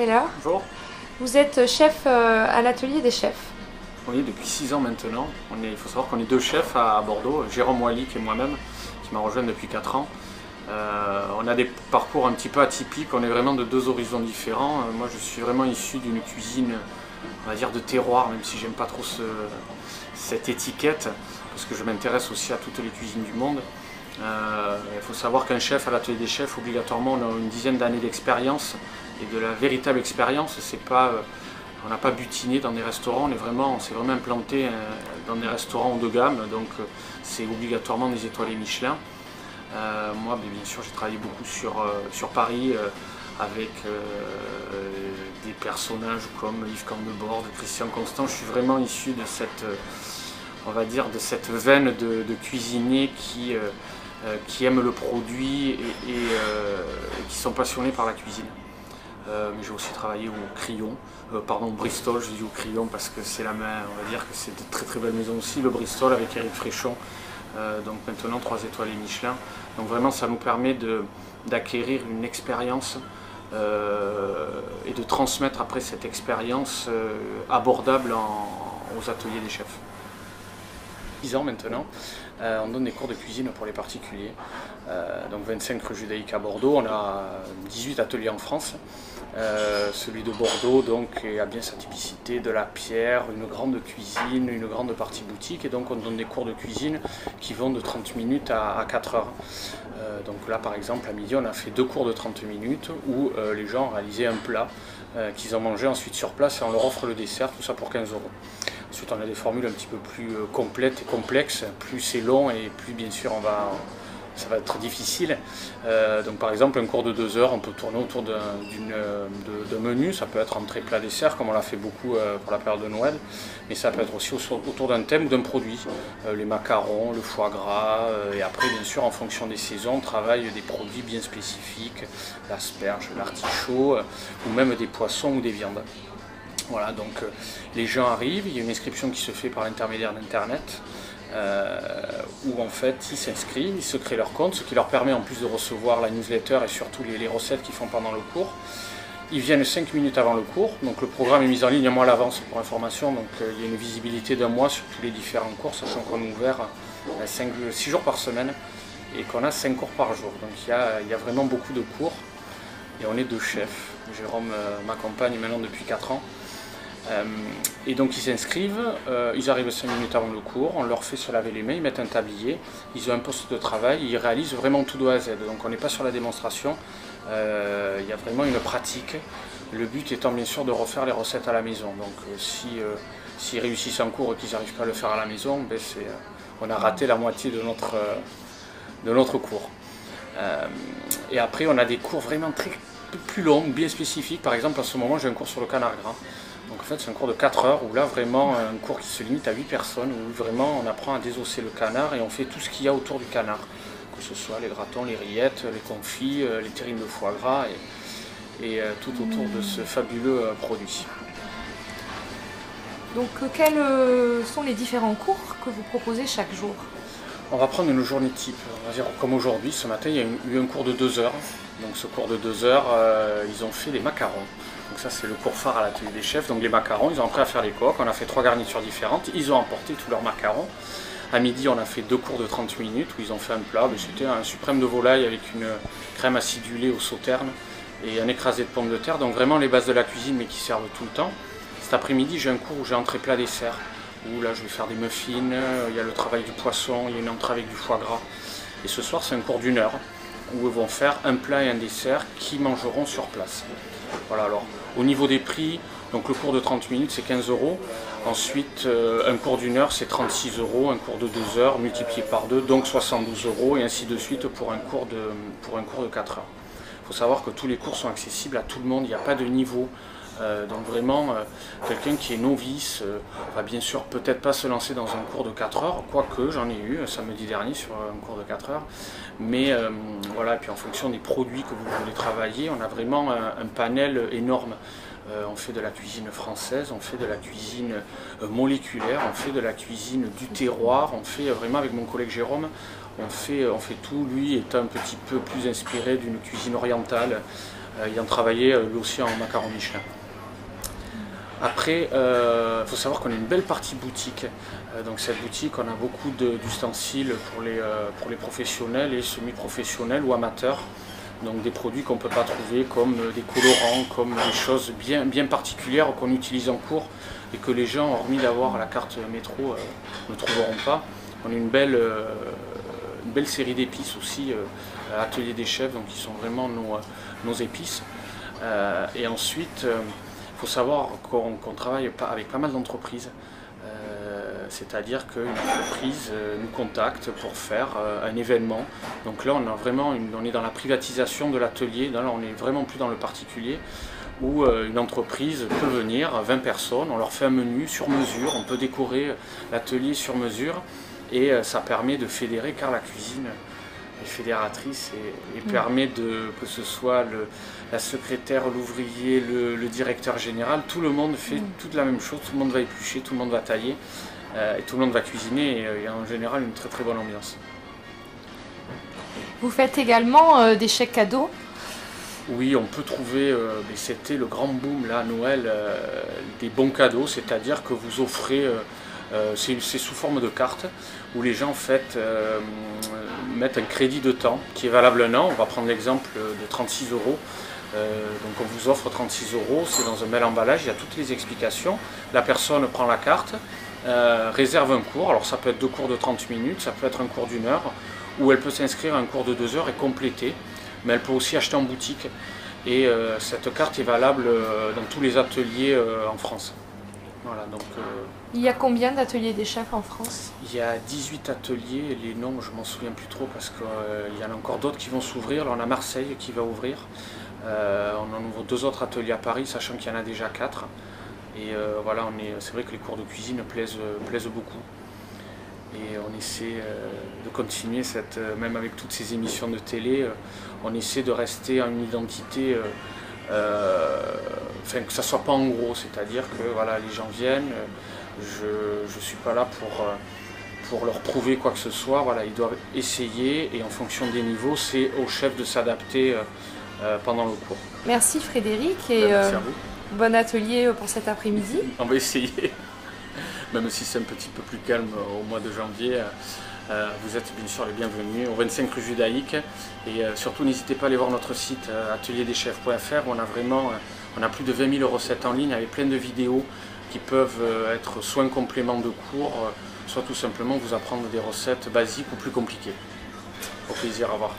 Feller. Bonjour. Vous êtes chef à l'atelier des chefs. Oui, depuis 6 ans maintenant. Il faut savoir qu'on est deux chefs à Bordeaux, Jérôme Walik et moi-même, qui m'a rejoint depuis 4 ans. On a des parcours un petit peu atypiques, on est vraiment de deux horizons différents. Moi je suis vraiment issu d'une cuisine, on va dire de terroir, même si j'aime pas trop cette étiquette, parce que je m'intéresse aussi à toutes les cuisines du monde. Il faut savoir qu'un chef à l'atelier des chefs, obligatoirement, on a une dizaine d'années d'expérience, et de la véritable expérience, c'est pas... On n'a pas butiné dans des restaurants, on s'est vraiment implanté dans des restaurants haut de gamme, donc c'est obligatoirement des étoilés Michelin. Moi, bien sûr, j'ai travaillé beaucoup sur Paris avec des personnages comme Yves Candebord, Christian Constant. Je suis vraiment issu de cette, on va dire, de cette veine de cuisiniers qui aiment le produit et qui sont passionnés par la cuisine. Mais j'ai aussi travaillé au Crillon, Bristol, je dis au Crillon parce que c'est la main, on va dire que c'est de très très belles maisons aussi, le Bristol avec Éric Fréchon, donc maintenant 3 étoiles Michelin. Donc vraiment ça nous permet d'acquérir une expérience et de transmettre après cette expérience abordable aux ateliers des chefs. 10 ans maintenant, on donne des cours de cuisine pour les particuliers, donc 25 rue Judaïque à Bordeaux, on a 18 ateliers en France. Celui de Bordeaux donc, a bien sa typicité, de la pierre, une grande cuisine, une grande partie boutique, et donc on donne des cours de cuisine qui vont de 30 minutes à 4 heures. Donc là par exemple à midi on a fait 2 cours de 30 minutes où les gens réalisaient un plat qu'ils ont mangé ensuite sur place et on leur offre le dessert, tout ça pour 15 euros. Ensuite on a des formules un petit peu plus complètes et complexes, plus c'est long et plus bien sûr ça va être difficile. Donc par exemple un cours de 2 heures, on peut tourner autour d'un menu, ça peut être entrée plat dessert comme on l'a fait beaucoup pour la période de Noël, mais ça peut être aussi autour d'un thème ou d'un produit, les macarons, le foie gras, et après bien sûr en fonction des saisons on travaille des produits bien spécifiques, l'asperge, l'artichaut, ou même des poissons ou des viandes. Voilà, donc les gens arrivent, il y a une inscription qui se fait par l'intermédiaire d'internet, où en fait ils s'inscrivent, ils se créent leur compte, ce qui leur permet en plus de recevoir la newsletter et surtout les recettes qu'ils font pendant le cours. Ils viennent 5 minutes avant le cours, donc le programme est mis en ligne un mois à l'avance pour information, donc il y a une visibilité d'un mois sur tous les différents cours, sachant qu'on est ouvert 6 jours par semaine et qu'on a 5 cours par jour. Donc il y a vraiment beaucoup de cours et on est 2 chefs. Jérôme m'accompagne maintenant depuis 4 ans. Et donc ils s'inscrivent, ils arrivent 5 minutes avant le cours, on leur fait se laver les mains, ils mettent un tablier, ils ont un poste de travail, ils réalisent vraiment tout de A à Z. Donc on n'est pas sur la démonstration, il y a vraiment une pratique. Le but étant bien sûr de refaire les recettes à la maison. Donc s'ils réussissent en cours et qu'ils n'arrivent pas à le faire à la maison, ben on a raté la moitié de notre cours. Et après on a des cours vraiment plus longs, bien spécifiques. Par exemple en ce moment j'ai un cours sur le canard gras. Donc en fait c'est un cours de 4 heures où là vraiment un cours qui se limite à 8 personnes, où vraiment on apprend à désosser le canard et on fait tout ce qu'il y a autour du canard. Que ce soit les gratons, les rillettes, les confits, les terrines de foie gras et tout autour de ce fabuleux produit. Donc quels sont les différents cours que vous proposez chaque jour? On va prendre une journée type, on va dire comme aujourd'hui, ce matin il y a eu un cours de 2 heures. Donc ce cours de 2 heures, ils ont fait des macarons. Donc ça c'est le cours phare à l'atelier des chefs. Donc les macarons, ils ont appris à faire les coques, on a fait 3 garnitures différentes, ils ont emporté tous leurs macarons. À midi on a fait 2 cours de 30 minutes où ils ont fait un plat, c'était un suprême de volaille avec une crème acidulée au sauterne et un écrasé de pommes de terre. Donc vraiment les bases de la cuisine mais qui servent tout le temps. Cet après-midi j'ai un cours où j'ai entrée plat dessert, où là je vais faire des muffins, il y a le travail du poisson, il y a une entrée avec du foie gras. Et ce soir c'est un cours d'1 heure où ils vont faire un plat et un dessert qui mangeront sur place. Voilà, alors au niveau des prix, donc le cours de 30 minutes c'est 15 euros. Ensuite un cours d'1 heure c'est 36 euros, un cours de 2 heures multiplié par 2 donc 72 euros et ainsi de suite pour un cours de 4 heures. Il faut savoir que tous les cours sont accessibles à tout le monde, il n'y a pas de niveau. Donc vraiment, quelqu'un qui est novice va bien sûr peut-être pas se lancer dans un cours de 4 heures, quoique j'en ai eu samedi dernier sur un cours de 4 heures. Mais voilà, et puis en fonction des produits que vous voulez travailler, on a vraiment un panel énorme. On fait de la cuisine française, on fait de la cuisine moléculaire, on fait de la cuisine du terroir, on fait vraiment avec mon collègue Jérôme, on fait tout. Lui est un petit peu plus inspiré d'une cuisine orientale, ayant travaillé lui aussi en macaron Michelin. Après, il faut savoir qu'on a une belle partie boutique. Donc cette boutique, on a beaucoup d'ustensiles pour les professionnels et semi-professionnels ou amateurs. Donc des produits qu'on ne peut pas trouver comme des colorants, comme des choses bien particulières qu'on utilise en cours et que les gens, hormis d'avoir la carte métro, ne trouveront pas. On a une belle série d'épices aussi, Atelier des Chefs, donc qui sont vraiment nos épices. Et ensuite, il faut savoir qu'on travaille avec pas mal d'entreprises. C'est-à-dire qu'une entreprise nous contacte pour faire un événement. Donc là, on est dans la privatisation de l'atelier. Là, on n'est vraiment plus dans le particulier, où une entreprise peut venir, 20 personnes, on leur fait un menu sur mesure, on peut décorer l'atelier sur mesure, et ça permet de fédérer, car la cuisine est fédératrice et permet que ce soit la secrétaire, l'ouvrier, le directeur général, tout le monde fait toute la même chose, tout le monde va éplucher, tout le monde va tailler. Et tout le monde va cuisiner et en général une très très bonne ambiance. Vous faites également des chèques cadeaux? Oui, on peut trouver, c'était le grand boom là à Noël, des bons cadeaux, c'est-à-dire que vous offrez, c'est sous forme de carte, où les gens en fait, mettent un crédit de temps qui est valable un an. On va prendre l'exemple de 36 €. Donc on vous offre 36 €, c'est dans un bel emballage, il y a toutes les explications. La personne prend la carte, réserve un cours, alors ça peut être 2 cours de 30 minutes, ça peut être un cours d'1 heure, ou elle peut s'inscrire à un cours de 2 heures et compléter, mais elle peut aussi acheter en boutique. Et cette carte est valable dans tous les ateliers en France. Voilà, donc, il y a combien d'ateliers des chefs en France? Il y a 18 ateliers, les noms je m'en souviens plus trop parce qu'il y en a encore d'autres qui vont s'ouvrir. Là on a Marseille qui va ouvrir, on en ouvre 2 autres ateliers à Paris, sachant qu'il y en a déjà 4. Et voilà, c'est vrai que les cours de cuisine plaisent beaucoup. Et on essaie de continuer, même avec toutes ces émissions de télé, on essaie de rester à une identité, que ça ne soit pas en gros, c'est-à-dire que voilà, les gens viennent, je ne suis pas là pour leur prouver quoi que ce soit, voilà, ils doivent essayer et en fonction des niveaux, c'est au chef de s'adapter pendant le cours. Merci Frédéric et merci à vous. Bon atelier pour cet après-midi. On va essayer, même si c'est un petit peu plus calme au mois de janvier. Vous êtes bien sûr les bienvenus au 25 rue Judaïque. Et surtout n'hésitez pas à aller voir notre site atelierdeschefs.fr. On a plus de 20 000 recettes en ligne avec plein de vidéos qui peuvent être soit un complément de cours, soit tout simplement vous apprendre des recettes basiques ou plus compliquées. Au plaisir, au revoir.